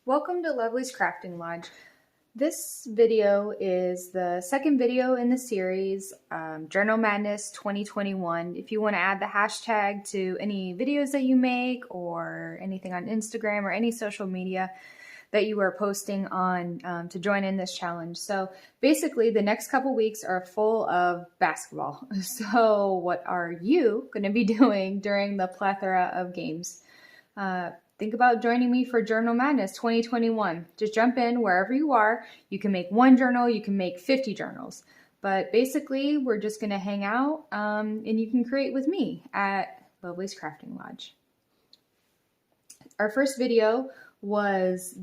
Welcome to Lovely's Crafting Lodge. This video is the second video in the series, Journal Madness 2021. If you want to add the hashtag to any videos that you make or anything on Instagram or any social media that you are posting on to join in this challenge. So basically the next couple weeks are full of basketball. So what are you going to be doing during the plethora of games? Think about joining me for Journal Madness 2021. Just jump in wherever you are. You can make one journal, you can make 50 journals. But basically, we're just going to hang out and you can create with me at Lovely's Crafting Lodge. Our first video was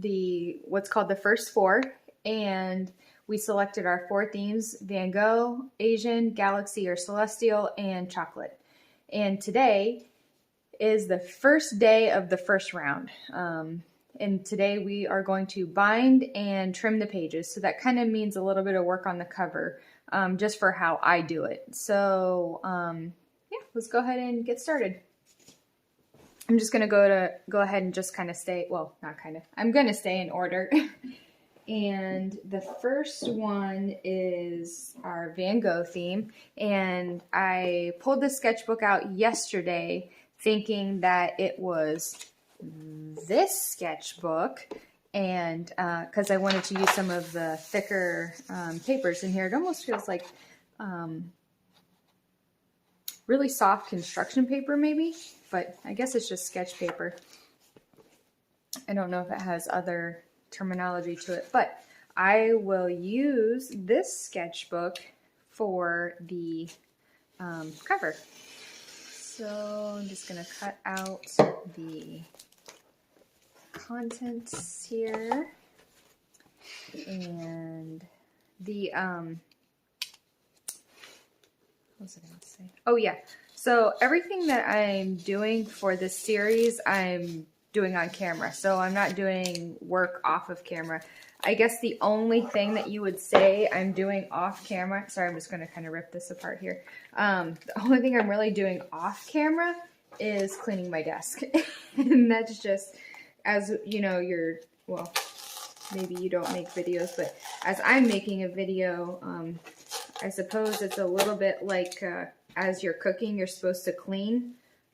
what's called the first four, and we selected our four themes: Van Gogh, Asian, Galaxy or Celestial, and Chocolate. And today is the first day of the first round. And today we are going to bind and trim the pages. So that kind of means a little bit of work on the cover, just for how I do it. So yeah, let's go ahead and get started. I'm just gonna go ahead and just kind of stay, well, not kind of, I'm gonna stay in order. And the first one is our Van Gogh theme. And I pulled the sketchbook out yesterday thinking that it was this sketchbook, and because I wanted to use some of the thicker papers in here. It almost feels like really soft construction paper maybe, but I guess it's just sketch paper. I don't know if it has other terminology to it, but I will use this sketchbook for the cover. So I'm just going to cut out the contents here, and the, what was I going to say? Oh yeah, so everything that I'm doing for this series, I'm doing on camera. So I'm not doing work off of camera. I guess the only thing that you would say I'm doing off camera, sorry, I'm just going to kind of rip this apart here. The only thing I'm really doing off camera is cleaning my desk. And that's just, as you know, well, maybe you don't make videos, but as I'm making a video, I suppose it's a little bit like as you're cooking, you're supposed to clean.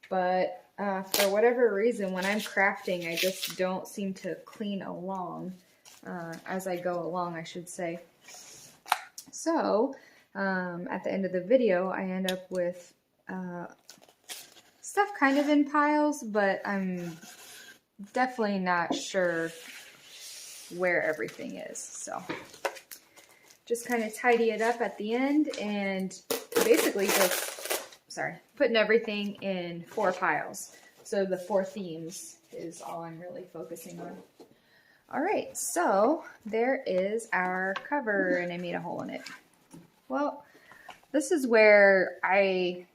But for whatever reason, when I'm crafting, I just don't seem to clean along. As I go along, I should say. So, at the end of the video, I end up with stuff kind of in piles, but I'm definitely not sure where everything is. So, just kind of tidy it up at the end and basically just, putting everything in 4 piles. So the 4 themes is all I'm really focusing on. All right, so there is our cover, and I made a hole in it. Well, this is where I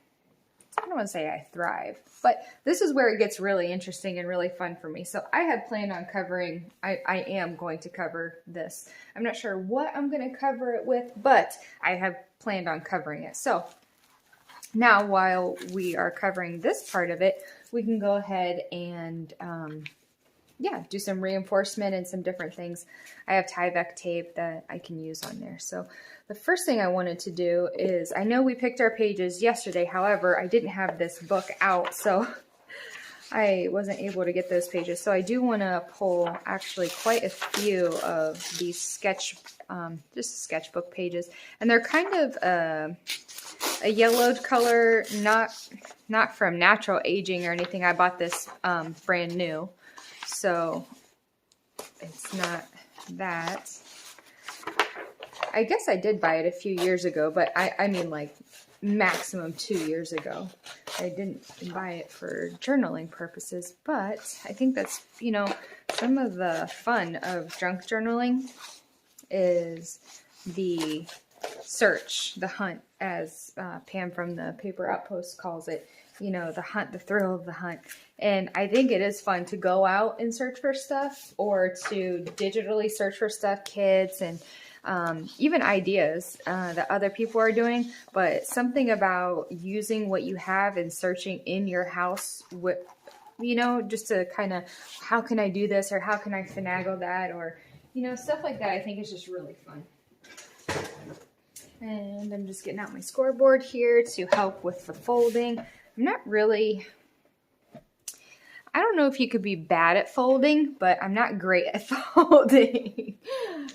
don't want to say I thrive, but this is where it gets really interesting and really fun for me. So I had planned on covering, I am going to cover this. I'm not sure what I'm going to cover it with, but I have planned on covering it. So now while we are covering this part of it, we can go ahead and yeah, do some reinforcement and some different things. I have Tyvek tape that I can use on there. So the first thing I wanted to do is, I know we picked our pages yesterday, however, I didn't have this book out, so I wasn't able to get those pages. So I do want to pull actually quite a few of these just sketchbook pages. And they're kind of a yellowed color, not from natural aging or anything. I bought this brand new. So it's not that. I guess I did buy it a few years ago, but I mean like maximum 2 years ago. I didn't buy it for journaling purposes, but I think that's, you know, some of the fun of junk journaling is the search, the hunt, as Pam from the Paper Outpost calls it. You know, the hunt, the thrill of the hunt. And I think it is fun to go out and search for stuff, or to digitally search for stuff, kids, and even ideas that other people are doing. But something about using what you have and searching in your house with you know, just to kind of, how can I do this, or how can I finagle that, or, you know, stuff like that. I think is just really fun. And I'm just getting out my scoreboard here to help with the folding. I'm not really, I don't know if you could be bad at folding, but I'm not great at folding.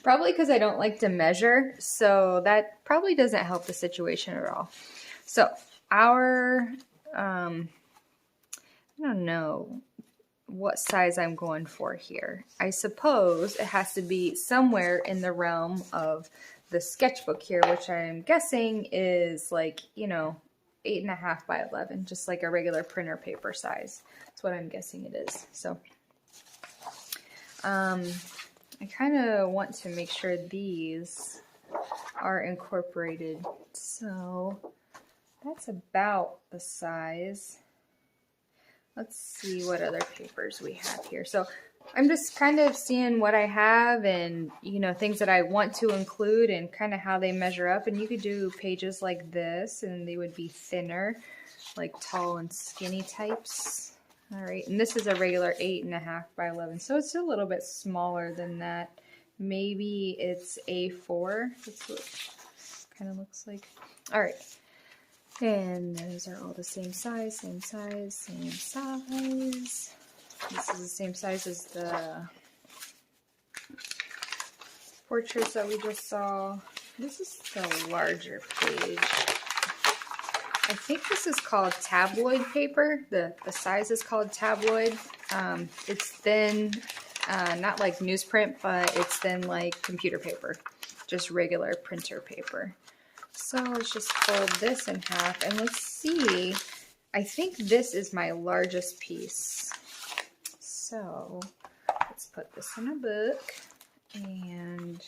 Probably because I don't like to measure, so that probably doesn't help the situation at all. So our, I don't know what size I'm going for here. I suppose it has to be somewhere in the realm of the sketchbook here, which I'm guessing is like, you know, 8.5 by 11, just like a regular printer paper size. That's what I'm guessing it is. So I kind of want to make sure these are incorporated. So that's about the size. Let's see what other papers we have here. So I'm just kind of seeing what I have and, you know, things that I want to include and kind of how they measure up. And you could do pages like this and they would be thinner, like tall and skinny types. All right, and this is a regular 8.5 by 11, so it's a little bit smaller than that. Maybe it's A4. That's what it kind of looks like. All right. And those are all the same size, same size, same size. This is the same size as the portraits that we just saw. This is the larger page. I think this is called tabloid paper. The size is called tabloid. It's thin, not like newsprint, but it's thin like computer paper, just regular printer paper. So let's just fold this in half and let's see. I think this is my largest piece. So let's put this in a book, and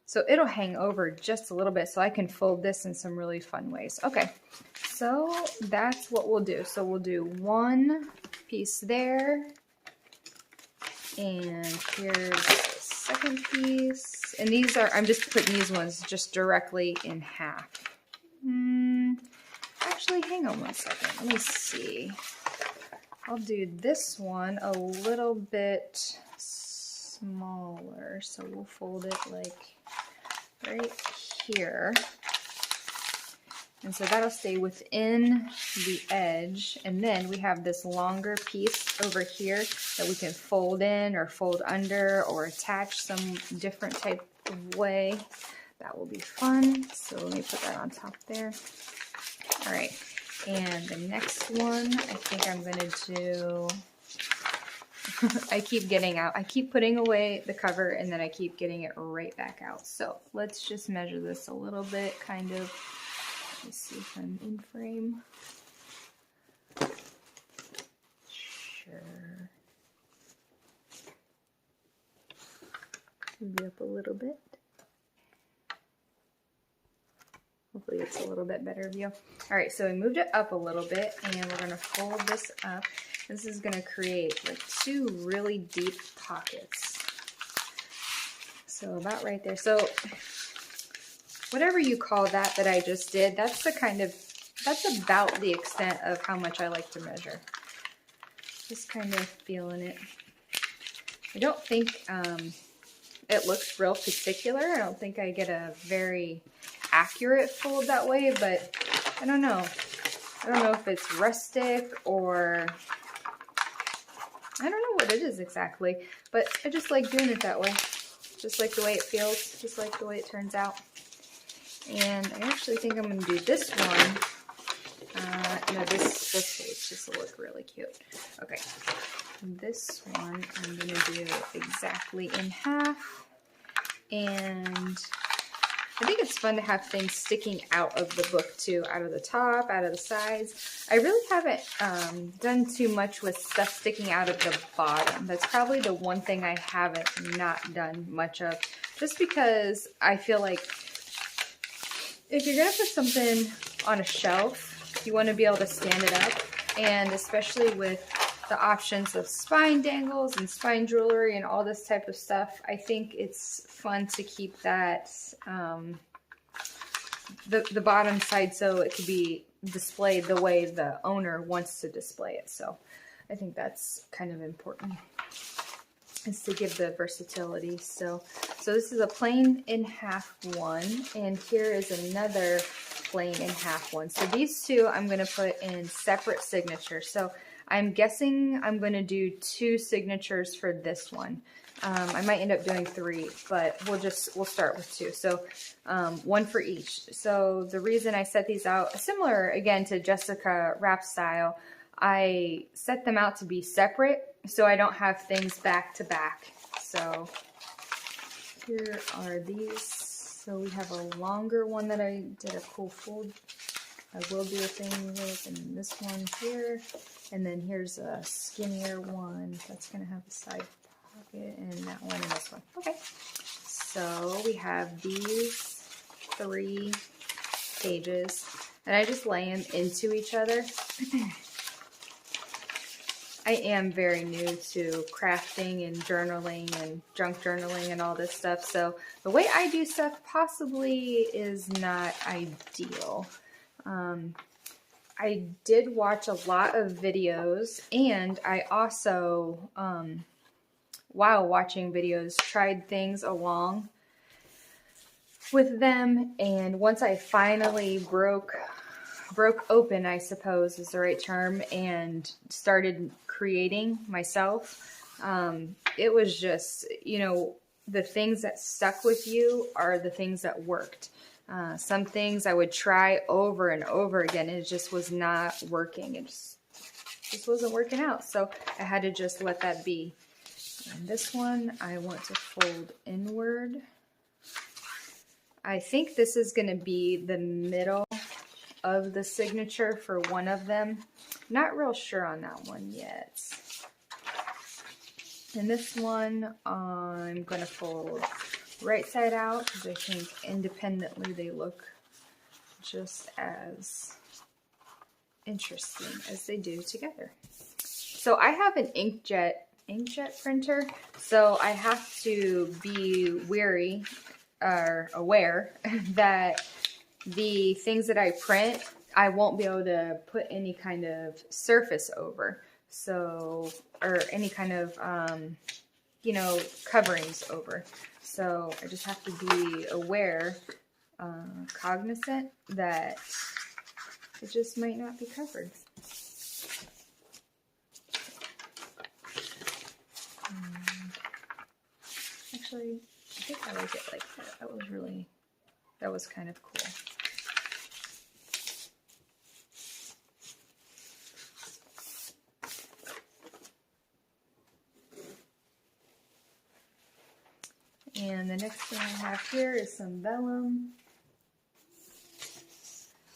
so it'll hang over just a little bit so I can fold this in some really fun ways. Okay, so that's what we'll do. So we'll do one piece there, and here's the second piece. And these are, I'm just putting these ones just directly in half. Actually, hang on one second. Let me see. I'll do this one a little bit smaller. So we'll fold it like right here. And so that'll stay within the edge. And then we have this longer piece over here that we can fold in or fold under or attach some different type of way. That will be fun. So let me put that on top there. All right. And the next one, I think I'm going to do, I keep putting away the cover and then I keep getting it right back out. So let's just measure this a little bit, kind of. Let me see if I'm in frame. Sure. Maybe up a little bit. Hopefully it's a little bit better view. All right, so we moved it up a little bit and we're gonna fold this up. This is gonna create like two really deep pockets. So about right there. So whatever you call that I just did, that's about the extent of how much I like to measure. Just kind of feeling it. I don't think it looks real particular. I don't think I get a very accurate fold that way, but I don't know. I don't know if it's rustic or I don't know what it is exactly, but I just like doing it that way. Just like the way it feels, just like the way it turns out. And I actually think I'm going to do this one. No, this page just will look really cute. Okay, this one I'm going to do exactly in half. And I think it's fun to have things sticking out of the book too, out of the top, out of the sides. I really haven't done too much with stuff sticking out of the bottom. That's probably the one thing I haven't not done much of, just because I feel like if you're gonna put something on a shelf, you want to be able to stand it up, and especially with the options of spine dangles and spine jewelry and all this type of stuff, I think it's fun to keep that the bottom side so it could be displayed the way the owner wants to display it. So I think that's kind of important, is to give the versatility. So this is a plain in half one, and here is another plain in half one. So these two I'm going to put in separate signatures. So I'm guessing I'm going to do 2 signatures for this one. I might end up doing 3, but we'll start with 2. So 1 for each. So the reason I set these out, similar again to Jessica Wrap style, I set them out to be separate so I don't have things back to back. So here are these. So we have a longer one that I did a cool fold. I will do a thing with, and this one here. And then here's a skinnier one that's going to have a side pocket, and that one and this one. Okay. So we have these 3 pages, and I just lay them into each other. I am very new to crafting and journaling and junk journaling and all this stuff. So the way I do stuff possibly is not ideal. I did watch a lot of videos, and I also, while watching videos, tried things along with them. And once I finally broke open, I suppose is the right term, and started creating myself, it was just, you know, the things that stuck with you are the things that worked. Some things I would try over and over again, and it just was not working. It just wasn't working out. So I had to just let that be. And this one I want to fold inward. I think this is going to be the middle of the signature for one of them. Not real sure on that one yet. And this one I'm going to fold right side out, because I think independently they look just as interesting as they do together. So I have an inkjet printer, so I have to be wary or aware that the things that I print, I won't be able to put any kind of surface over, so, or any kind of you know, coverings over. So I just have to be aware, cognizant that it just might not be covered. Actually, I think I like it like that. That was kind of cool. And the next thing I have here is some vellum,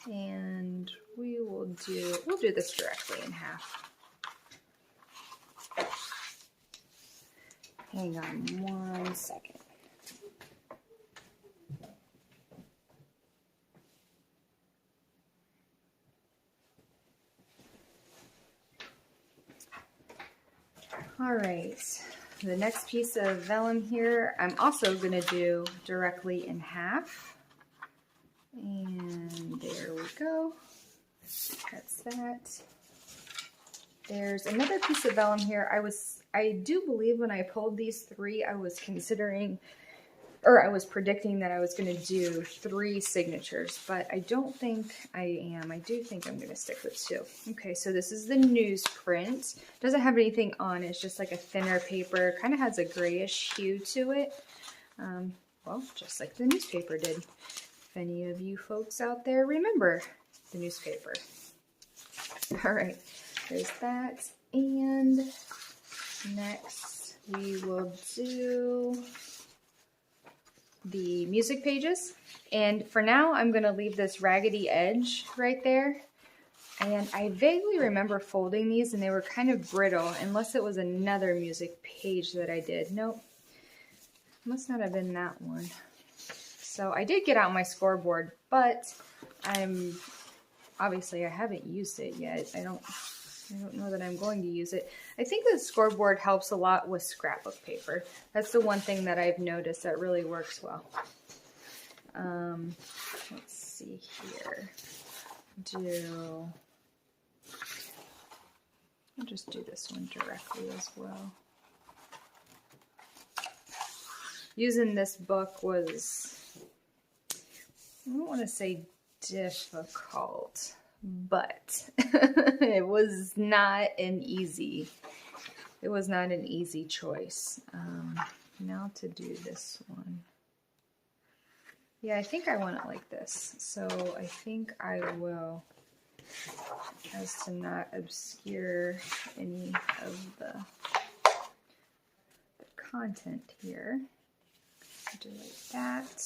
and we'll do this directly in half. Hang on 1 second. All right. The next piece of vellum here, I'm also going to do directly in half. And there we go. That's that. There's another piece of vellum here. I do believe when I pulled these 3, I was considering, or I was predicting that I was going to do 3 signatures, but I don't think I am. I do think I'm going to stick with 2. Okay, so this is the newsprint. Doesn't have anything on it. It's just like a thinner paper. Kind of has a grayish hue to it. Well, just like the newspaper did. If any of you folks out there remember the newspaper. All right, there's that. And next we will do the music pages, and for now I'm going to leave this raggedy edge right there. And I vaguely remember folding these and they were kind of brittle, unless it was another music page that I did. Nope, must not have been that one. So I did get out my scoreboard, but obviously I haven't used it yet. I don't know that I'm going to use it. I think the scoreboard helps a lot with scrapbook paper. That's the one thing that I've noticed that really works well. Let's see here. I'll just do this one directly as well. Using this book was, I don't want to say difficult, but it was not an easy choice. Now to do this one. Yeah, I think I want it like this. So I think I will, as to not obscure any of the content here. Do like that.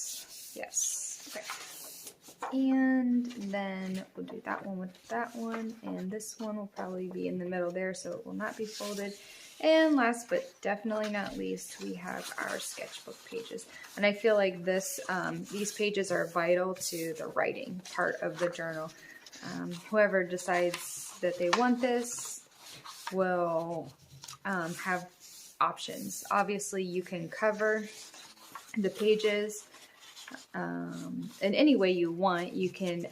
Yes. Okay. And then we'll do that one with that one. And this one will probably be in the middle there, so it will not be folded. And last but definitely not least, we have our sketchbook pages. And I feel like these pages are vital to the writing part of the journal. Whoever decides that they want this will have options. Obviously, you can cover the pages in any way you want. You can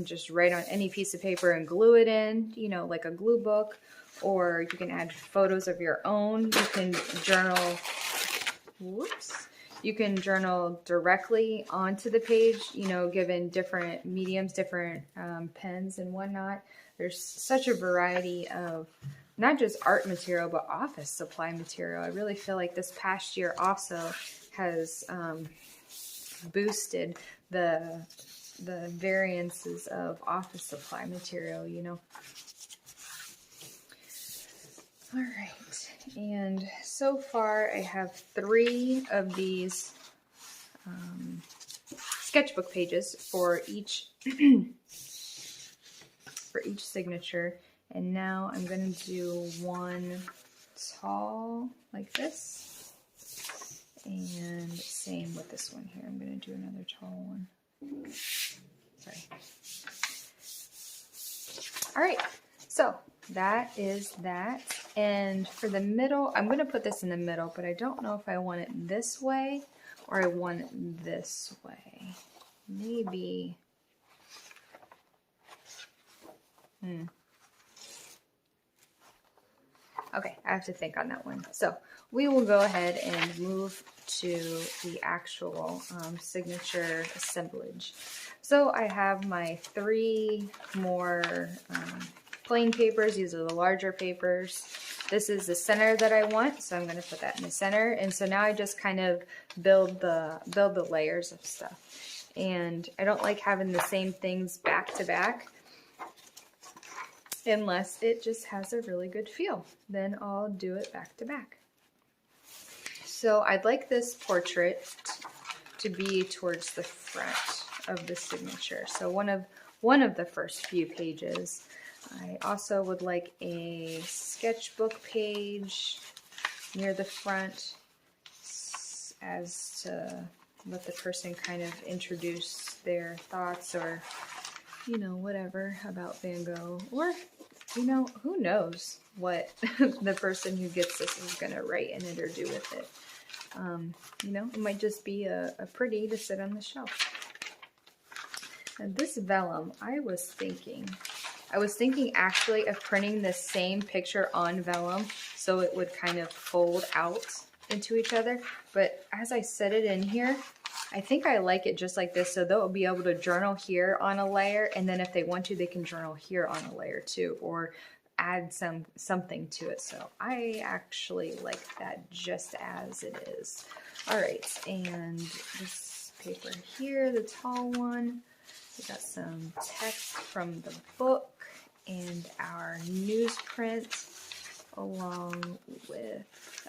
just write on any piece of paper and glue it in, you know, like a glue book, or you can add photos of your own. You can journal, you can journal directly onto the page, you know, given different mediums, different pens and whatnot. There's such a variety of not just art material, but office supply material. I really feel like this past year also has boosted the variances of office supply material, you know. All right, and so far I have 3 of these sketchbook pages for each signature, and now I'm going to do one tall like this, and same with this one here. I'm going to do another tall one. Sorry. All right, so that is that. And for the middle, I'm going to put this in the middle, but I don't know if I want it this way or I want it this way. Maybe. Okay, I have to think on that one. So we will go ahead and move to the actual signature assemblage. So I have my 3 more plain papers. These are the larger papers. This is the center that I want, so I'm going to put that in the center. And so now I just kind of build the layers of stuff. And I don't like having the same things back to back unless it just has a really good feel. Then I'll do it back to back. So I'd like this portrait to be towards the front of the signature. So one of the first few pages. I also would like a sketchbook page near the front as to let the person kind of introduce their thoughts or, you know, whatever about Van Gogh. Or, you know, who knows what the person who gets this is going to write in it or do with it. You know, it might just be a pretty to sit on the shelf. And this vellum, I was thinking actually of printing the same picture on vellum so it would kind of fold out into each other. But as I set it in here, I think I like it just like this, so they'll be able to journal here on a layer, and then if they want to, they can journal here on a layer too, or add something to it. So I actually like that just as it is. All right, and this paper here, the tall one, we got some text from the book and our newsprint, along with,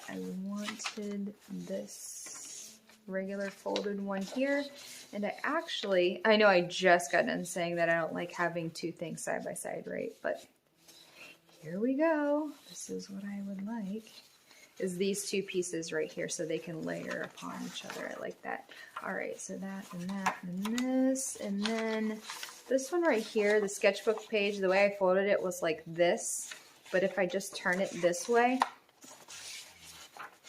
I wanted this regular folded one here. And I know I just got done saying that I don't like having 2 things side by side, right? But here we go. This is what I would like, is these 2 pieces right here so they can layer upon each other. I like that. All right, so that and that and this, and then this one right here, the sketchbook page, the way I folded it was like this, but if I just turn it this way,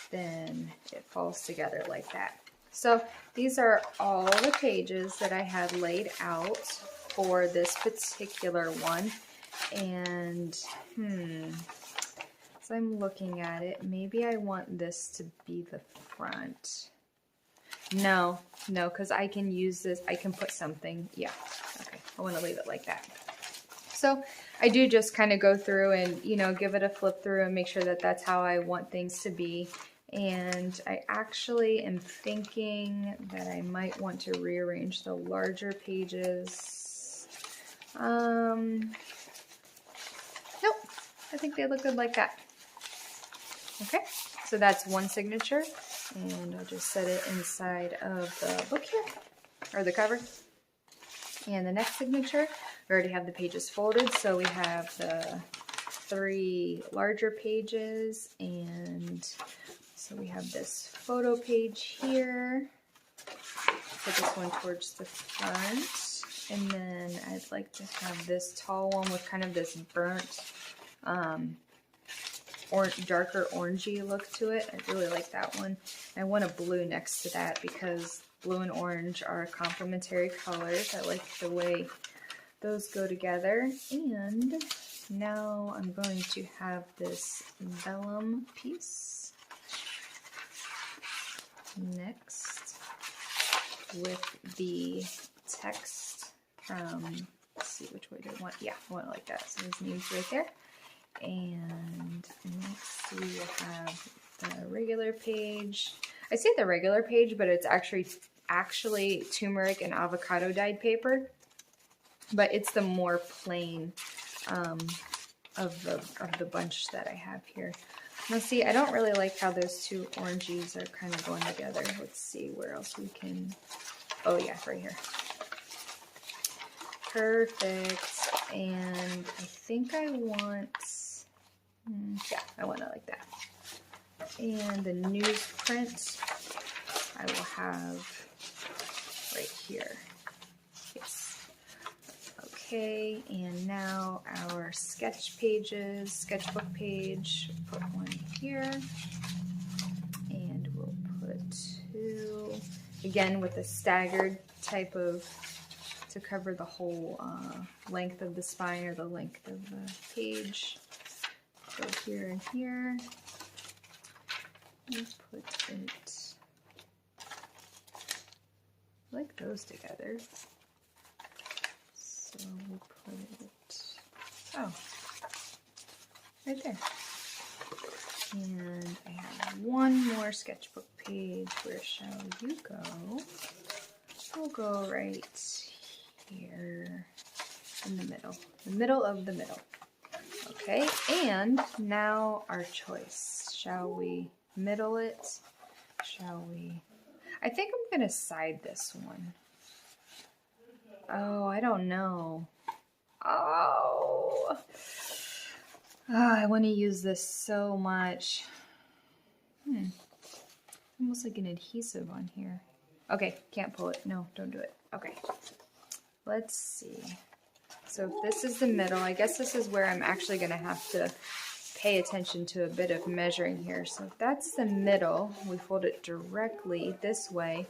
then it falls together like that. So these are all the pages that I had laid out for this particular one. And, so I'm looking at it. Maybe I want this to be the front. No, because I can use this. I can put something. Yeah, okay. I want to leave it like that. So I do just kind of go through and, you know, give it a flip through and make sure that that's how I want things to be. And I actually am thinking that I might want to rearrange the larger pages. Nope, I think they look good like that. Okay, so that's one signature, and I'll just set it inside of the book here, or the cover. And the next signature, we already have the pages folded, so we have the 3 larger pages, and so we have this photo page here. Put this one towards the front, and then I'd like to have this tall one with kind of this burnt, or darker orangey look to it. I really like that one. I want a blue next to that because blue and orange are complementary colors. I like the way those go together. And now I'm going to have this vellum piece next with the text from, let's see, which way do I want? Yeah, I want it like that. So his name's right there. And next we will have the regular page. I say the regular page, but it's actually turmeric and avocado dyed paper, but it's the more plain of the bunch that I have here. Now see, I don't really like how those two oranges are kind of going together. Let's see where else we can. Oh yeah, right here. Perfect. And I think I want, yeah, I want it like that. And the newsprint I will have right here. Yes. Okay, and now our sketch pages, sketchbook page, put one here. And we'll put 2, again with a staggered type of, to cover the whole length of the spine or the length of the page. Go here and here. We'll put it, I like those together. So we'll put it, oh, right there. And I have one more sketchbook page. Where shall you go? We'll go right here in the middle of the middle. Okay, and now our choice. Shall we middle it? Shall we? I think I'm gonna side this one. Oh, I don't know. Oh, I want to use this so much. Almost like an adhesive on here. Okay, can't pull it. No, don't do it. Okay, let's see. So if this is the middle, I guess this is where I'm actually going to have to pay attention to a bit of measuring here. So if that's the middle, we fold it directly this way.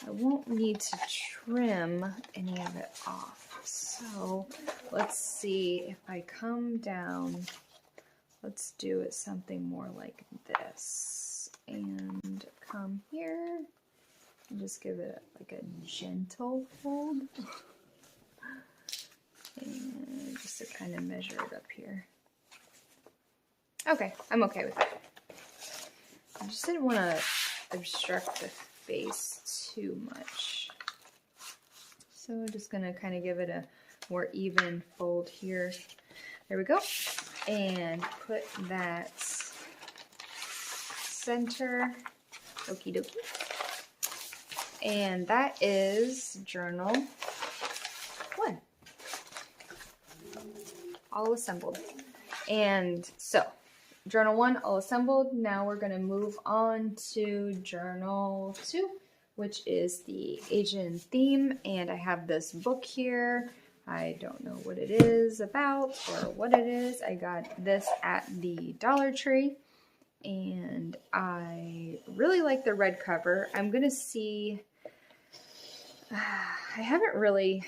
I won't need to trim any of it off. So let's see if I come down, let's do it something more like this. And come here and just give it like a gentle fold. And just to kind of measure it up here. Okay, I'm okay with that. I just didn't want to obstruct the face too much. So I'm just going to kind of give it a more even fold here. There we go. And put that center. Okie dokie. And that is journal 1. All assembled. And so journal 1 all assembled. Now we're going to move on to journal 2, which is the Asian theme. And I have this book here. I don't know what it is about or what it is. I got this at the Dollar Tree and I really like the red cover. I'm going to see, I haven't really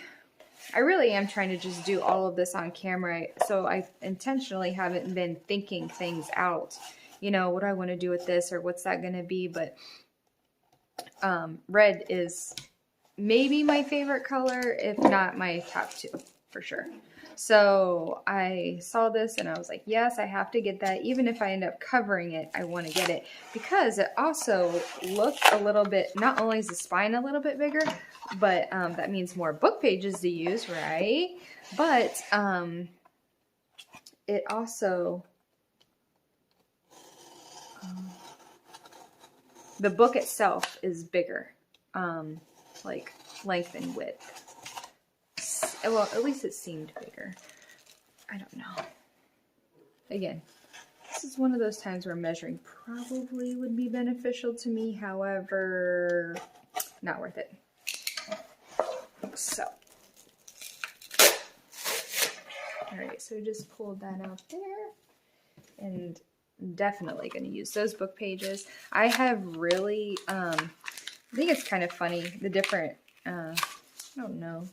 I really am trying to just do all of this on camera. So I intentionally haven't been thinking things out. You know, what do I want to do with this, or what's that going to be? But red is maybe my favorite color, if not my top two, for sure. So I saw this and I was like, yes, I have to get that. Even if I end up covering it, I want to get it because it also looks a little bit, not only is the spine a little bit bigger, but that means more book pages to use, right? But it also, the book itself is bigger, like length and width. Well, at least it seemed bigger. I don't know. Again, this is one of those times where measuring probably would be beneficial to me. However, not worth it. So, all right, so just pulled that out there, and definitely going to use those book pages. I have really, I think it's kind of funny, the different, I don't know,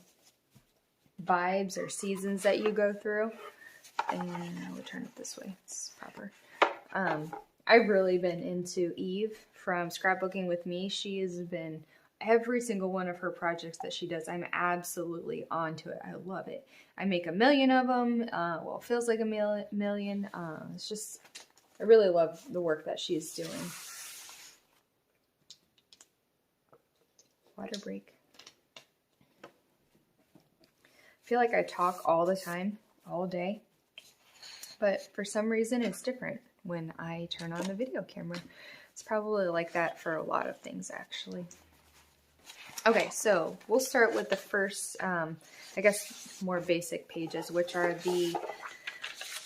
vibes or seasons that you go through. And I will turn it this way, it's proper. I've really been into Eve from Scrapbooking with Me. She has been, every single one of her projects that she does, I'm absolutely onto it. I love it. I make a million of them. Well, it feels like a million. It's just, I really love the work that she's doing. Water break. I feel like I talk all the time, all day, but for some reason it's different when I turn on the video camera. It's probably like that for a lot of things, actually. Okay, so we'll start with the first, I guess, more basic pages, which are these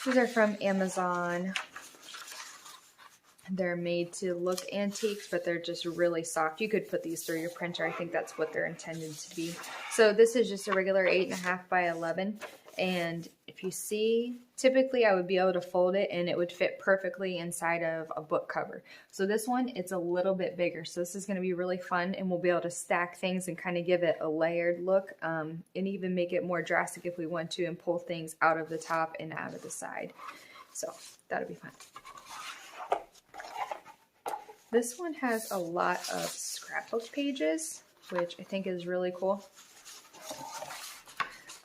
are from Amazon. They're made to look antique, but they're just really soft. You could put these through your printer. I think that's what they're intended to be. So this is just a regular 8.5 by 11. And if you see, typically I would be able to fold it and it would fit perfectly inside of a book cover. So this one, it's a little bit bigger. So this is going to be really fun, and we'll be able to stack things and kind of give it a layered look, and even make it more drastic if we want to, and pull things out of the top and out of the side. So that'll be fun. This one has a lot of scrapbook pages, which I think is really cool.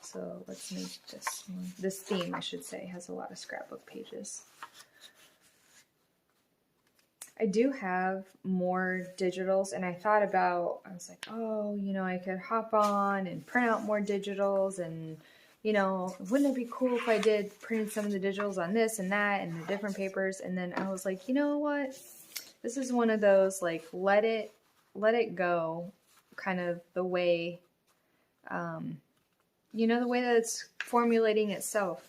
So let's make this one. This theme, I should say, has a lot of scrapbook pages. I do have more digitals, and I thought about, I was like, oh, you know, I could hop on and print out more digitals, and, you know, wouldn't it be cool if I did printed some of the digitals on this and that and the different papers? And then I was like, you know what? This is one of those, like, let it go, kind of the way, you know, the way that it's formulating itself.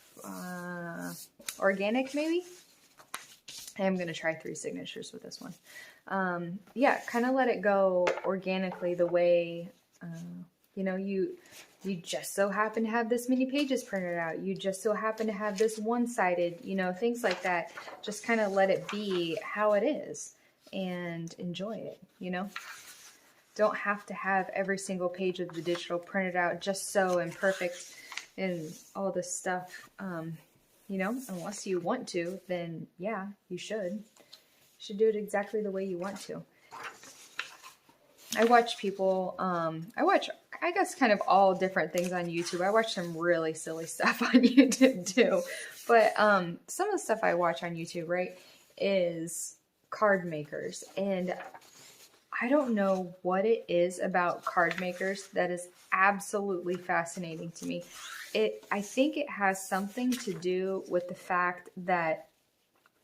Organic, maybe? I am going to try 3 signatures with this one. Yeah, kind of let it go organically, the way, you know, you just so happen to have this many pages printed out. You just so happen to have this one-sided, you know, things like that. Just kind of let it be how it is and enjoy it, you know? Don't have to have every single page of the digital printed out just so and perfect and all this stuff. You know, unless you want to, then yeah, you should. You should do it exactly the way you want to. I watch people, I guess, kind of all different things on YouTube. I watch some really silly stuff on YouTube too. But some of the stuff I watch on YouTube, right, is card makers. And I don't know what it is about card makers that is absolutely fascinating to me. I think it has something to do with the fact that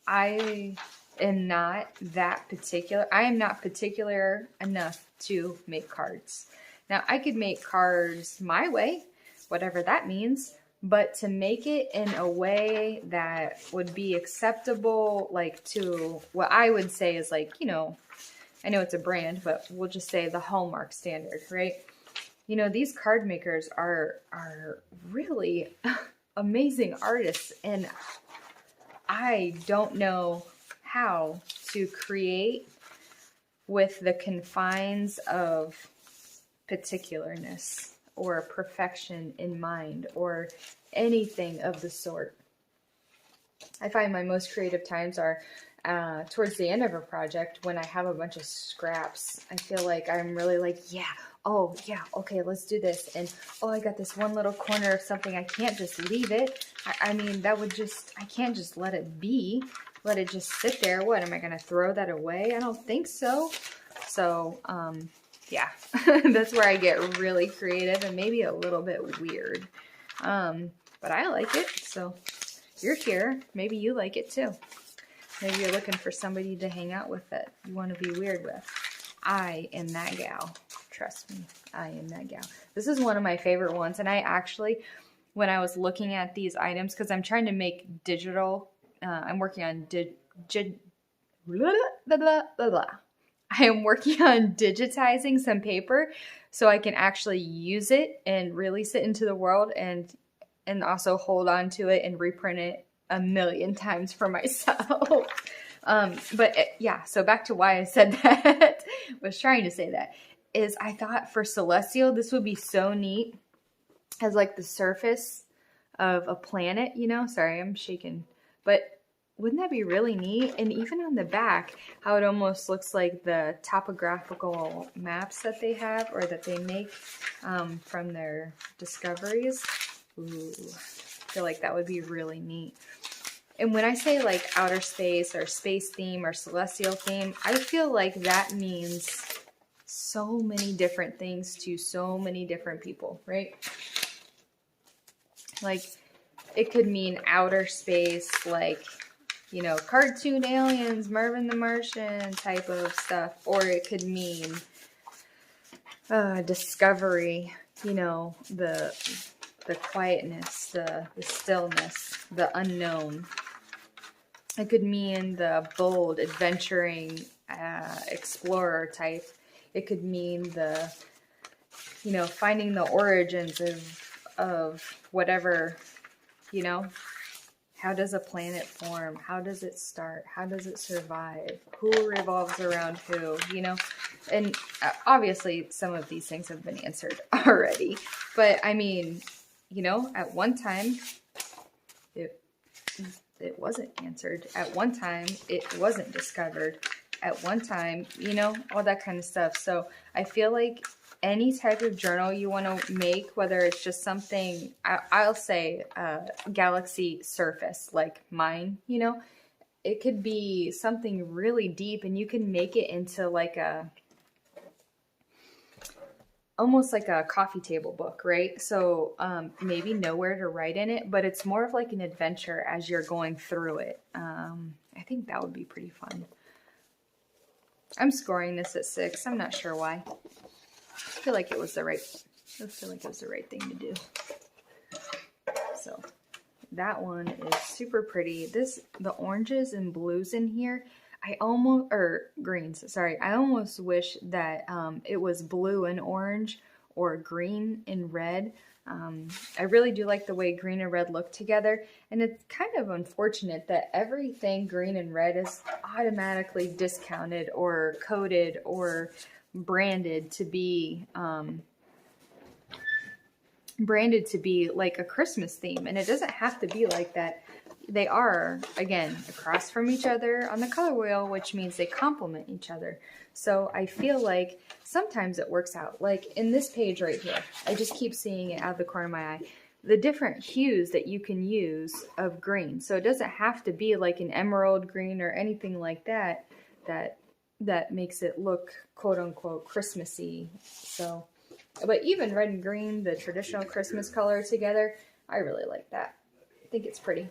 I am not that particular. I am not particular enough to make cards. Now, I could make cards my way, whatever that means, but to make it in a way that would be acceptable, like, to what I would say is, like, you know, I know it's a brand, but we'll just say the Hallmark standard, right? You know, these card makers are really amazing artists, and I don't know how to create with the confines of particularness or perfection in mind or anything of the sort. I find my most creative times are towards the end of a project when I have a bunch of scraps. I feel like I'm really like, yeah, oh yeah, okay, let's do this. And oh, I got this one little corner of something. I can't just leave it. I mean, that would just, I can't just let it be. Let it just sit there. What, am I going to throw that away? I don't think so. So, yeah, that's where I get really creative and maybe a little bit weird. But I like it. So you're here. Maybe you like it too. Maybe you're looking for somebody to hang out with that you want to be weird with. I am that gal. Trust me, I am that gal. This is one of my favorite ones. And I actually, when I was looking at these items, because I'm trying to make digital, I'm working on I am working on digitizing some paper so I can actually use it and release it into the world and also hold on to it and reprint it a million times for myself. Yeah, so back to why I said that, was trying to say that, is I thought for Celestial, this would be so neat as like the surface of a planet, you know? Sorry, I'm shaking. But wouldn't that be really neat? And even on the back, how it almost looks like the topographical maps that they have or that they make from their discoveries. Ooh, I feel like that would be really neat. And when I say like outer space or space theme or celestial theme, I feel like that means so many different things to so many different people, right? Like it could mean outer space, like, you know, cartoon aliens, Mervin the Martian type of stuff. Or it could mean discovery, you know, the quietness, the stillness, the unknown. It could mean the bold, adventuring, explorer type. It could mean the, you know, finding the origins of whatever, you know. How does a planet form? How does it start? How does it survive? Who revolves around who, you know? And obviously some of these things have been answered already. But I mean, you know, at one time, it wasn't answered. At one time, it wasn't discovered. At one time, you know, all that kind of stuff. So I feel like any type of journal you want to make, whether it's just something, I'll say galaxy surface, like mine, you know, it could be something really deep and you can make it into like almost like a coffee table book, right? So maybe nowhere to write in it, but it's more of like an adventure as you're going through it. I think that would be pretty fun. I'm scoring this at 6. I'm not sure why. I feel like it was the right thing to do. So that one is super pretty. The oranges and blues in here, greens, sorry. I almost wish that it was blue and orange or green and red. I really do like the way green and red look together. And it's kind of unfortunate that everything green and red is automatically discounted or coded or branded to be like a Christmas theme. And it doesn't have to be like that. They are, again, across from each other on the color wheel, which means they complement each other. So I feel like sometimes it works out. Like in this page right here, I just keep seeing it out of the corner of my eye. The different hues that you can use of green. So it doesn't have to be like an emerald green or anything like that, that makes it look quote unquote Christmassy. So, but even red and green, the traditional Christmas color together, I really like that. I think it's pretty.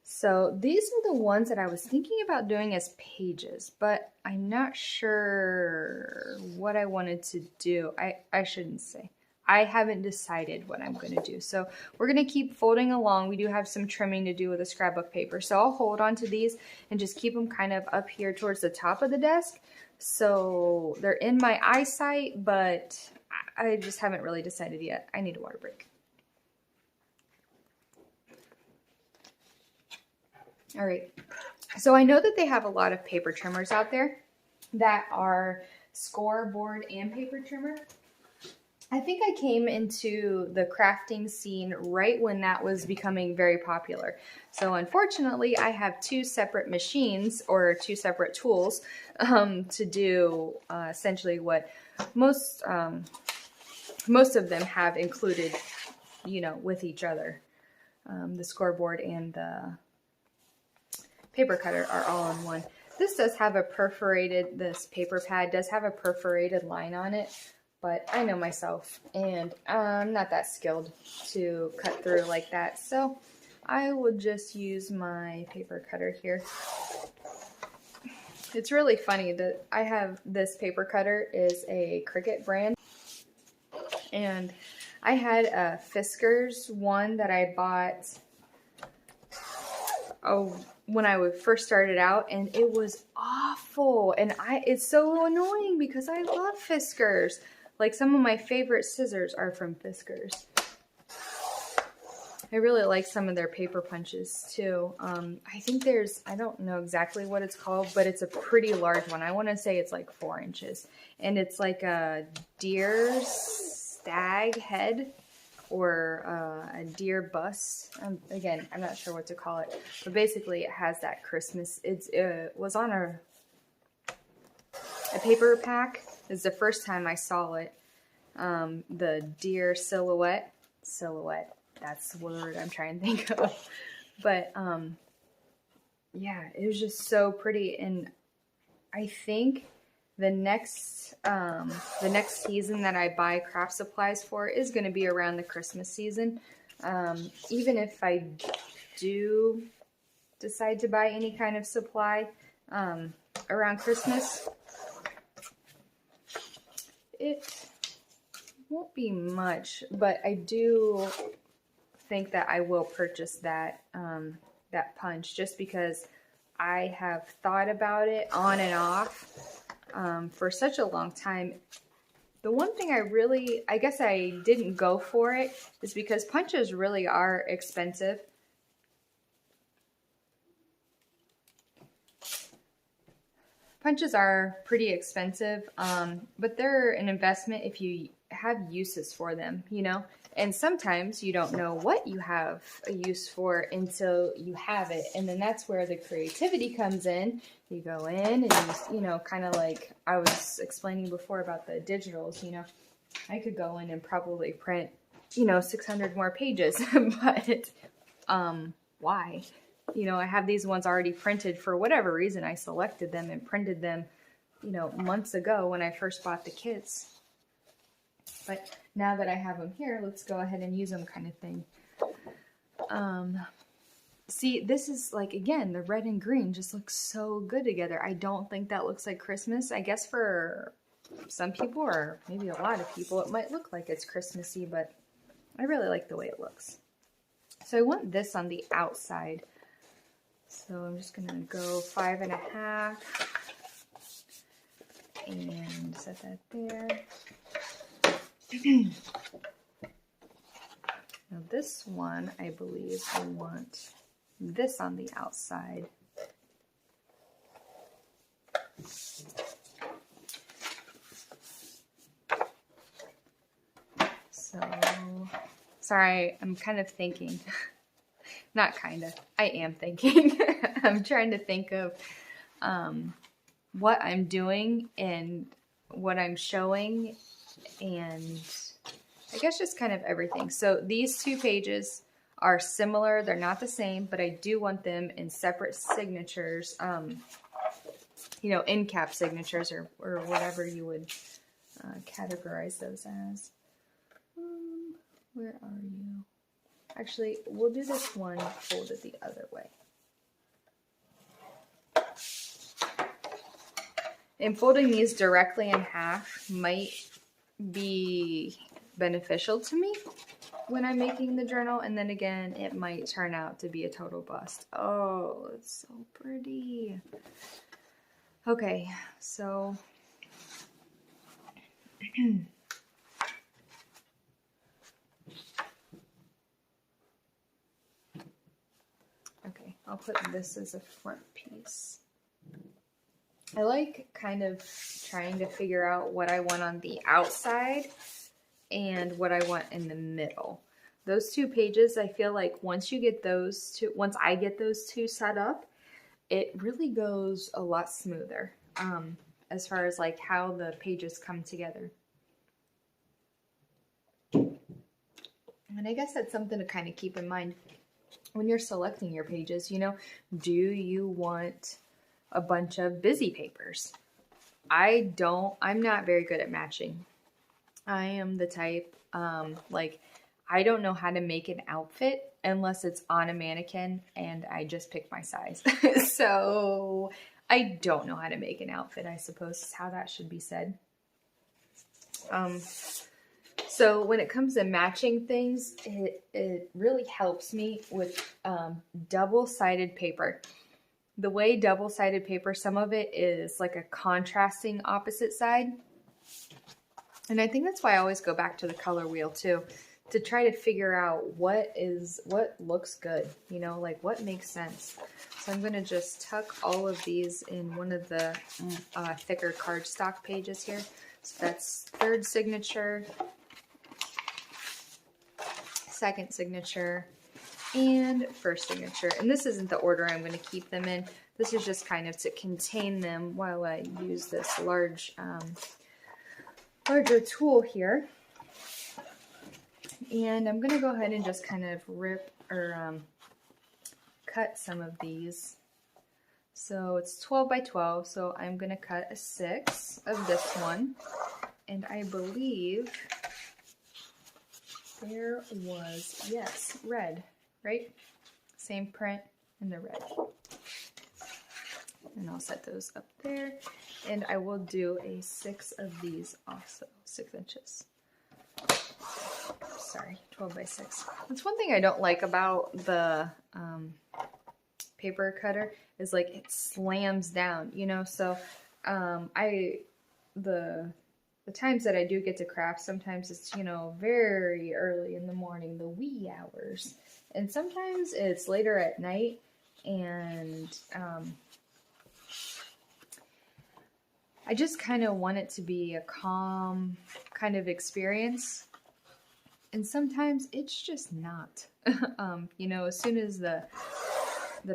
So these are the ones that I was thinking about doing as pages, but I'm not sure what I wanted to do. I shouldn't say. I haven't decided what I'm going to do. So we're going to keep folding along. We do have some trimming to do with the scrapbook paper. So I'll hold on to these and just keep them kind of up here towards the top of the desk. So they're in my eyesight, but I just haven't really decided yet. I need a water break. All right, So I know that they have a lot of paper trimmers out there that are scoreboard and paper trimmer. I think I came into the crafting scene right when that was becoming very popular. So unfortunately, I have two separate machines or two separate tools to do essentially what most of them have included, you know, with each other. The scoreboard and the paper cutter are all in one. This does have a perforated, this paper pad does have a perforated line on it. But I know myself, and I'm not that skilled to cut through like that. So I will just use my paper cutter here. It's really funny that I have this paper cutter is a Cricut brand. And I had a Fiskars one that I bought when I first started out, and it was awful. And it's so annoying because I love Fiskars. Like, some of my favorite scissors are from Fiskars. I really like some of their paper punches too. I think I don't know exactly what it's called, but it's a pretty large one. I want to say it's like 4 inches. And it's like a deer stag head or a deer bust. Again, I'm not sure what to call it. But basically it has that Christmas. It was on a paper pack. It's the first time I saw it. The deer silhouette, that's the word I'm trying to think of. But, yeah, it was just so pretty. And I think the next season that I buy craft supplies for is going to be around the Christmas season. Even if I do decide to buy any kind of supply, around Christmas, it won't be much, but I do think that I will purchase that that punch, just because I have thought about it on and off for such a long time. The one thing I guess I didn't go for it is because punches really are expensive. Punches are pretty expensive, but they're an investment if you have uses for them, you know? And sometimes you don't know what you have a use for until you have it. And then that's where the creativity comes in. You go in and you know, kind of like I was explaining before about the digitals, you know, I could go in and probably print, you know, 600 more pages, but why? You know, I have these ones already printed for whatever reason. I selected them and printed them, you know, months ago when I first bought the kits. But now that I have them here, let's go ahead and use them, kind of thing. See, this is like, again, the red and green just looks so good together. I don't think that looks like Christmas. I guess for some people, or maybe a lot of people, it might look like it's Christmassy, but I really like the way it looks. So I want this on the outside. So I'm just going to go 5.5 and set that there. Now this one, I believe I want this on the outside. So, sorry, I'm kind of thinking. Not kind of, I am thinking. I'm trying to think of what I'm doing and what I'm showing, and I guess just kind of everything. So these 2 pages are similar. They're not the same, but I do want them in separate signatures, you know, end cap signatures or whatever you would categorize those as. Where are you? Actually, we'll do this one folded the other way. And folding these directly in half might be beneficial to me when I'm making the journal, and then again, it might turn out to be a total bust. Oh, it's so pretty. Okay, so okay, I'll put this as a front piece. I like kind of trying to figure out what I want on the outside and what I want in the middle. Those 2 pages, I feel like once I get those two set up, it really goes a lot smoother as far as like how the pages come together. And I guess that's something to kind of keep in mind when you're selecting your pages. You know, do you want a bunch of busy papers? I'm not very good at matching. I am the type, like, I don't know how to make an outfit unless it's on a mannequin and I just pick my size. So I don't know how to make an outfit, I suppose is how that should be said. So when it comes to matching things, it really helps me with double-sided paper. The way double-sided paper, some of it is like a contrasting opposite side. And I think that's why I always go back to the color wheel too, to try to figure out what looks good, you know, like what makes sense. So I'm going to just tuck all of these in one of the thicker cardstock pages here. So that's 3rd signature, 2nd signature, and 1st signature. And this isn't the order I'm going to keep them in. This is just kind of to contain them while I use this larger tool here. And I'm going to go ahead and just kind of rip or cut some of these. So it's 12 by 12, so I'm going to cut a 6 of this one. And I believe there was, yes, red, right? Same print in the red. And I'll set those up there. And I will do a 6 of these also, 6 inches. Sorry, 12 by 6. That's one thing I don't like about the paper cutter is like it slams down, you know. So the times that I do get to craft, sometimes it's, you know, very early in the morning, the wee hours, and sometimes it's later at night, and I just kind of want it to be a calm kind of experience. And sometimes it's just not. You know, as soon as the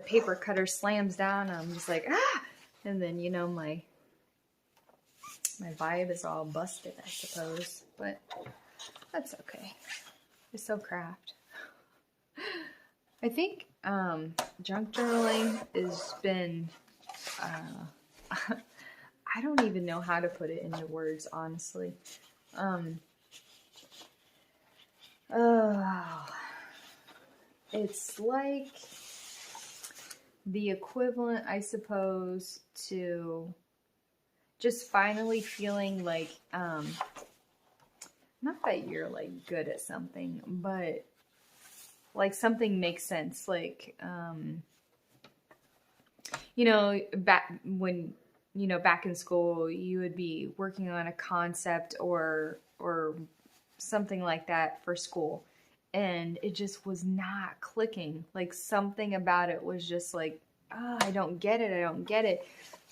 paper cutter slams down, I'm just like, ah! And then, you know, my vibe is all busted, I suppose. But that's okay. It's still craft. I think junk journaling has been, I don't even know how to put it into words, honestly. It's like the equivalent, I suppose, to just finally feeling like, not that you're like good at something, but like something makes sense. Like, you know, back in school, you would be working on a concept or something like that for school, and it just was not clicking. Like something about it was just like, oh, I don't get it.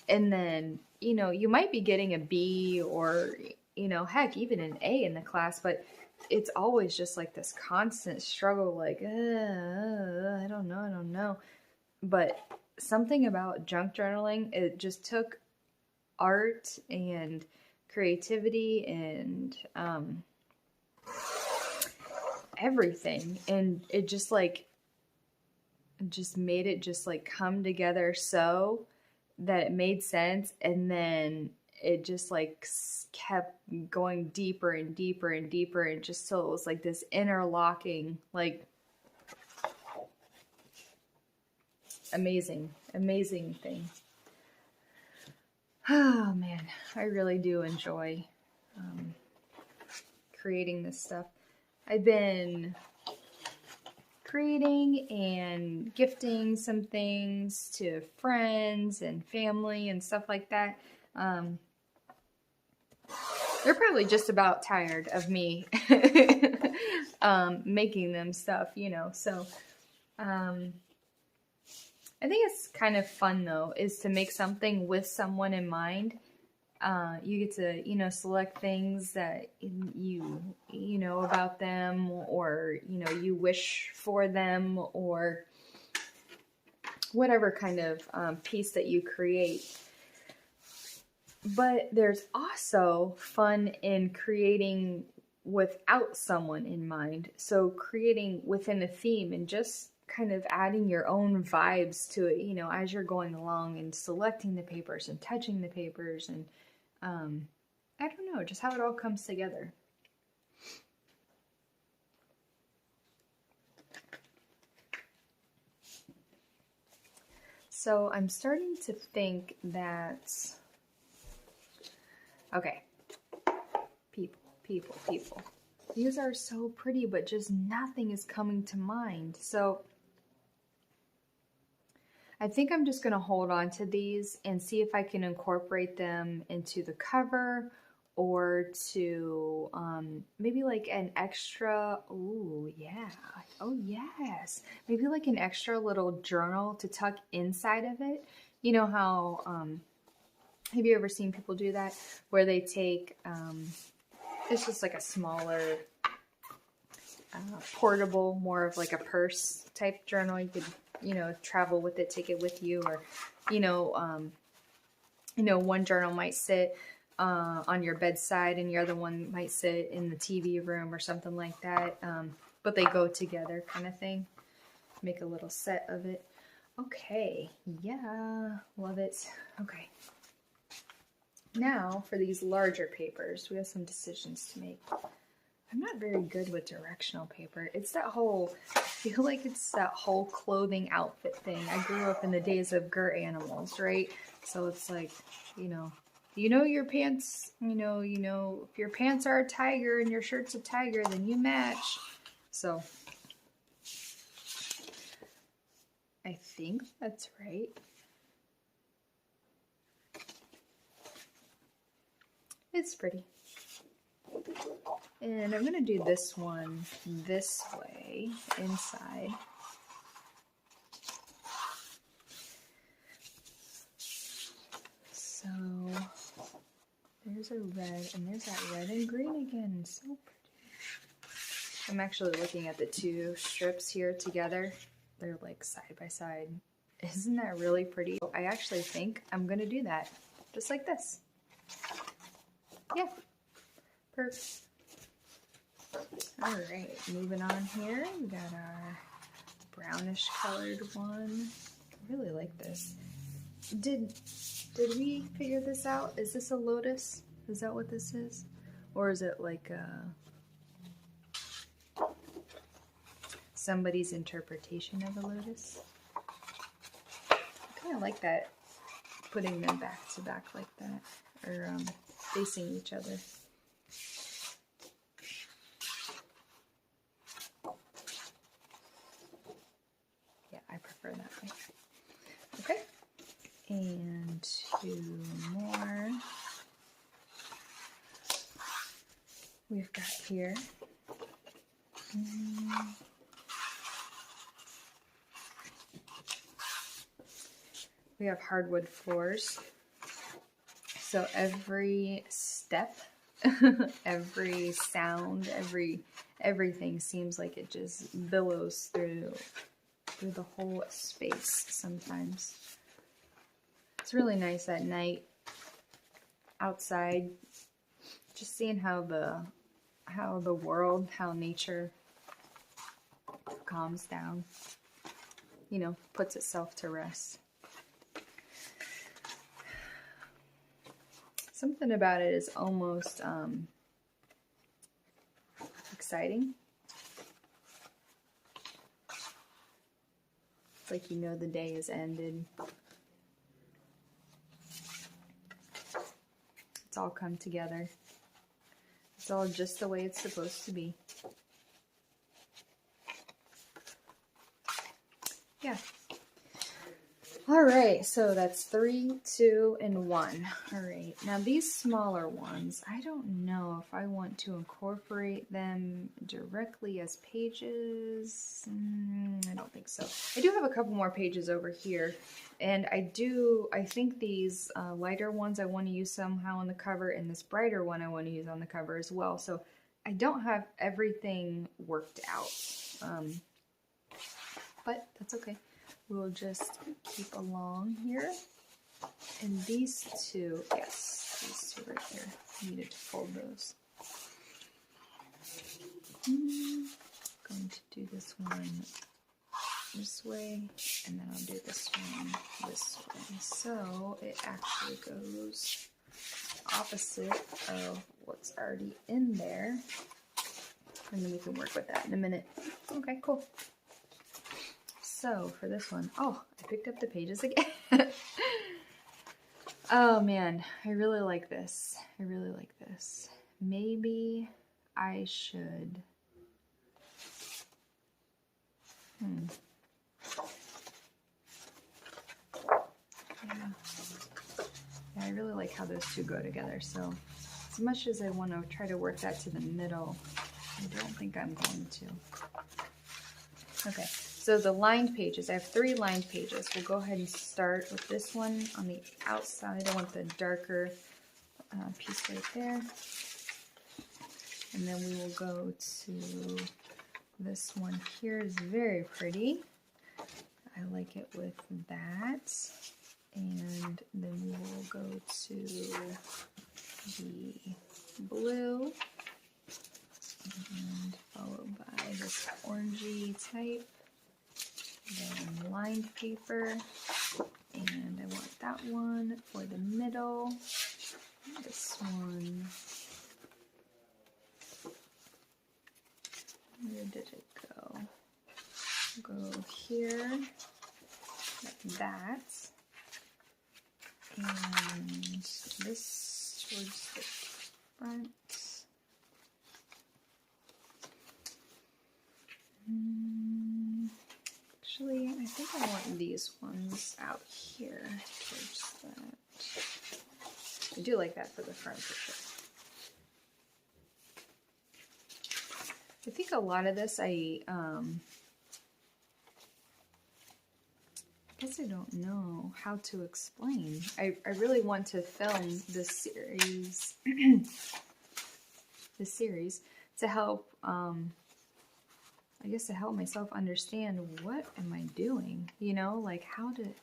And then, you know, you might be getting a B or, you know, heck, even an A in the class, but it's always just like this constant struggle, like, I don't know. But something about junk journaling, it just took art and creativity and everything, and it just made it just like come together so that it made sense, and then it just like kept going deeper and deeper and deeper, and just so it was like this interlocking, like amazing thing. Oh man, I really do enjoy creating this stuff. I've been creating and gifting some things to friends and family and stuff like that. They're probably just about tired of me making them stuff, you know. So I think it's kind of fun though, is to make something with someone in mind. You get to, you know, select things that you know about them, or, you know, you wish for them, or whatever kind of piece that you create. But there's also fun in creating without someone in mind. So creating within a theme and just kind of adding your own vibes to it, you know, as you're going along and selecting the papers and touching the papers and I don't know, just how it all comes together. So I'm starting to think that, okay, people. These are so pretty, but just nothing is coming to mind. So I think I'm just going to hold on to these and see if I can incorporate them into the cover, or to maybe like an extra, ooh, yeah, oh yes, maybe like an extra little journal to tuck inside of it. You know how, have you ever seen people do that, where they take, it's just like a smaller, portable, more of like a purse type journal. You could, you know, travel with it, take it with you, or, you know, one journal might sit on your bedside and your other one might sit in the TV room or something like that. But they go together kind of thing. Make a little set of it. Okay, yeah, love it. Okay. Now for these larger papers, we have some decisions to make. I'm not very good with directional paper. It's that whole, I feel like it's that whole clothing outfit thing. I grew up in the days of Gert Animals, right? So it's like, you know your pants, you know, if your pants are a tiger and your shirt's a tiger, then you match. So I think that's right. It's pretty. And I'm going to do this one this way, inside. So there's a red, and there's that red and green again. So pretty. I'm actually looking at the two strips here together. They're like side by side. Isn't that really pretty? I actually think I'm going to do that, just like this. Yeah, perfect. All right, moving on here. We got our brownish colored one. I really like this. Did we figure this out? Is this a lotus? Is that what this is? Or is it like somebody's interpretation of a lotus? I kind of like that, putting them back to back like that, or facing each other. Yeah, I prefer that way. Okay, and two more we've got here. We have hardwood floors. So every step, every sound, everything seems like it just billows through the whole space sometimes. It's really nice at night outside, just seeing how the world, how nature calms down, you know, puts itself to rest. Something about it is almost exciting. It's like you know the day has ended. It's all come together. It's all just the way it's supposed to be. Yeah. All right, so that's 3, 2, and 1. All right, now these smaller ones, I don't know if I want to incorporate them directly as pages. I don't think so. I do have a couple more pages over here, and I think these lighter ones I want to use somehow on the cover, and this brighter one I want to use on the cover as well. So I don't have everything worked out, but that's okay. We'll just keep along here. And these two, yes, these two right there. Needed to fold those. Going to do this one this way, and then I'll do this one this way. So it actually goes opposite of what's already in there. And then we can work with that in a minute. Okay, cool. So for this one, oh, I picked up the pages again. Oh man, I really like this. I really like this. Maybe I should. Yeah, I really like how those two go together. So as much as I want to try to work that to the middle, I don't think I'm going to. Okay. So the lined pages, I have 3 lined pages. We'll go ahead and start with this one on the outside. I want the darker piece right there. And then we will go to this one here. Is very pretty. I like it with that. And then we will go to the blue. And followed by this orangey type. Then lined paper, and I want that one for the middle. This one, where did it go? Go here, like that, and this towards the front. Actually, I think I want these ones out here towards that. I do like that for the front for sure. I think a lot of this I guess I don't know how to explain. I really want to film this series, to help I guess to help myself understand what am I doing, you know, like how do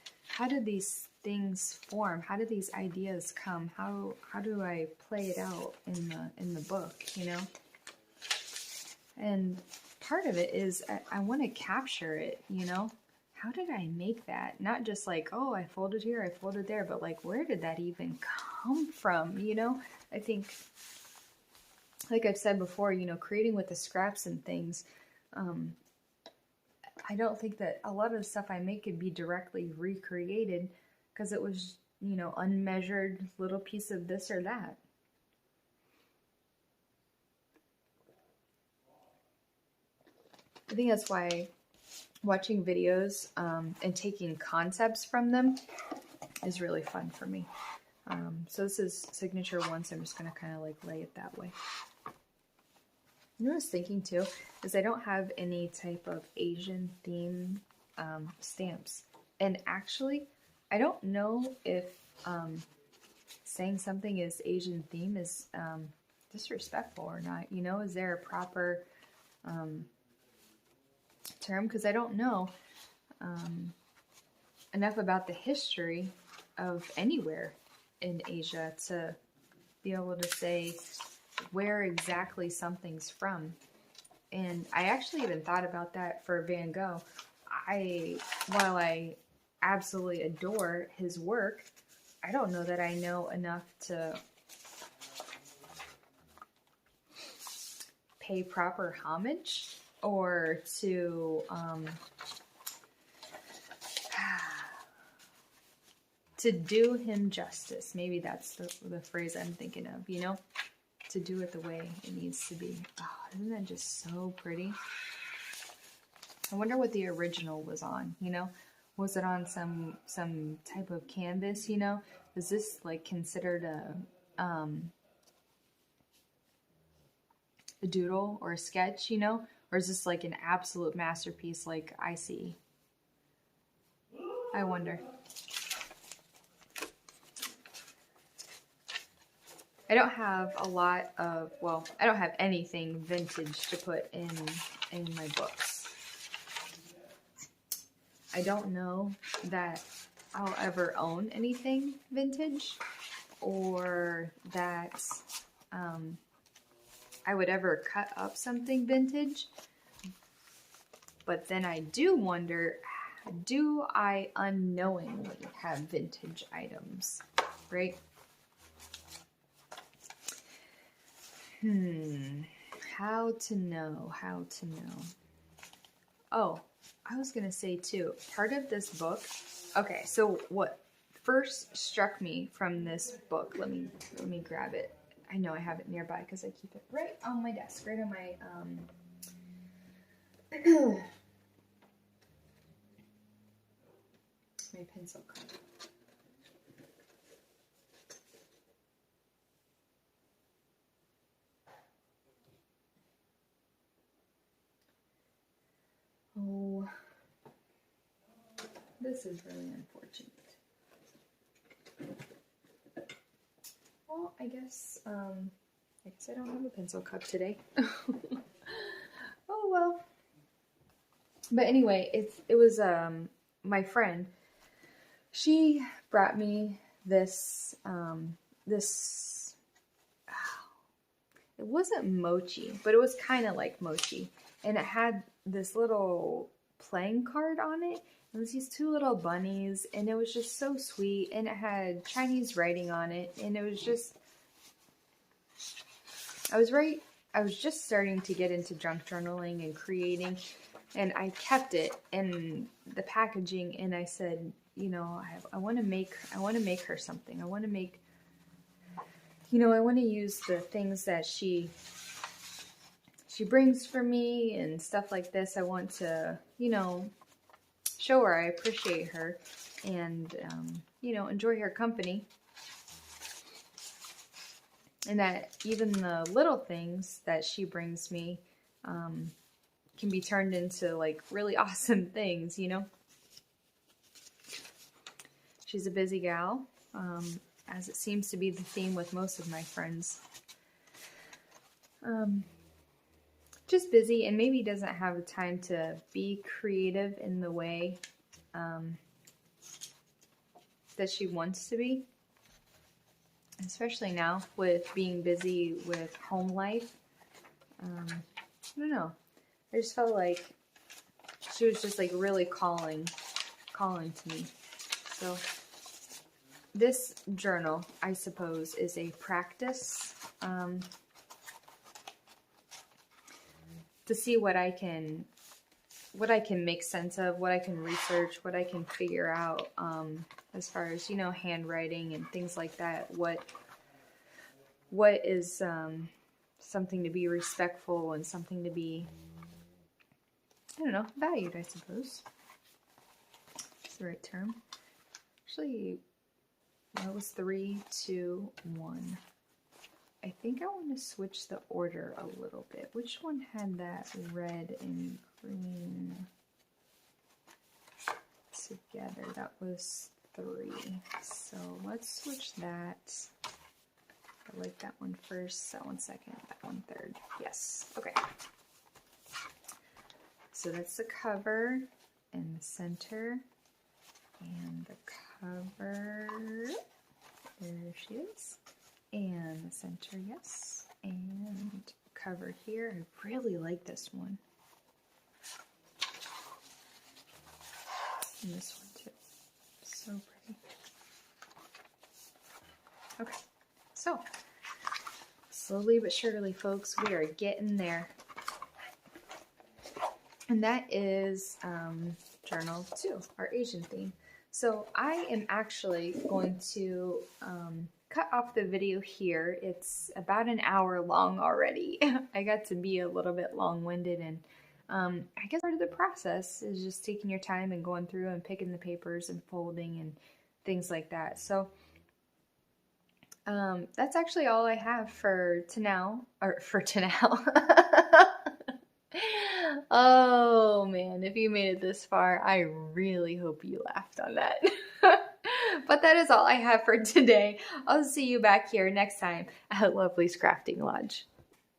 these things form? How do these ideas come? How do I play it out in the book, you know? And part of it is I want to capture it, you know? How did I make that? Not just like, oh, I folded here, I folded there, but like, where did that even come from, you know? I think, like I've said before, you know, creating with the scraps and things, I don't think that a lot of the stuff I make could be directly recreated because it was, you know, unmeasured little piece of this or that. I think that's why watching videos and taking concepts from them is really fun for me. So this is signature 1, so I'm just going to kind of like lay it that way. You know what I was thinking too, is I don't have any type of Asian theme stamps. And actually, I don't know if saying something is Asian theme is disrespectful or not. You know, is there a proper term? Because I don't know enough about the history of anywhere in Asia to be able to say where exactly something's from. And I actually even thought about that for Van Gogh. While I absolutely adore his work, I don't know that I know enough to pay proper homage or to do him justice. Maybe that's the phrase I'm thinking of, you know? To do it the way it needs to be. Oh, isn't that just so pretty? I wonder what the original was on, you know? was it on some type of canvas, you know? Is this like considered a doodle or a sketch, you know? Or is this like an absolute masterpiece like I see? I wonder. I don't have a lot of, well, I don't have anything vintage to put in my books. I don't know that I'll ever own anything vintage, or that I would ever cut up something vintage. But then I do wonder, do I unknowingly have vintage items, right? How to know. Oh, I was gonna say too, part of this book, okay, so what first struck me from this book, let me grab it. I know I have it nearby because I keep it right on my desk, right on my my pencil cover. Oh, this is really unfortunate. Well, I guess I don't have a pencil cup today. Oh well. But anyway, it was my friend. She brought me this it wasn't mochi, but it was kind of like mochi, and it had this little playing card on it. It was these two little bunnies, and it was just so sweet, and it had Chinese writing on it, and it was just, I was just starting to get into junk journaling and creating, and I kept it in the packaging, and I said, you know, I want to make her something. I want to make, you know, I want to use the things that she brings for me and stuff like this. I want to, you know, show her I appreciate her and, you know, enjoy her company. And that even the little things that she brings me can be turned into like really awesome things, you know. She's a busy gal, as it seems to be the theme with most of my friends. Just busy, and maybe doesn't have the time to be creative in the way that she wants to be. Especially now with being busy with home life. I don't know. I just felt like she was just like really calling to me. So this journal, I suppose, is a practice to see what I can make sense of, what I can research, what I can figure out as far as, you know, handwriting and things like that. What is something to be respectful and something to be, I don't know, valued, I suppose. That's the right term. Actually, that was 3, 2, 1. I think I want to switch the order a little bit. Which one had that red and green together? That was 3. So let's switch that. I like that one first, that one second, that one third. Yes. Okay. So that's the cover and the center and the cover. There she is. And the center, yes. And cover here. I really like this one. And this one too. So pretty. Okay. So, slowly but surely, folks, we are getting there. And that is Journal 2, our Asian theme. So I am actually going to cut off the video here. It's about an hour long already. I got to be a little bit long-winded, and I guess part of the process is just taking your time and going through and picking the papers and folding and things like that. So that's actually all I have for now. Oh man, if you made it this far, I really hope you laughed on that. But that is all I have for today. I'll see you back here next time at Lovely's Crafting Lodge.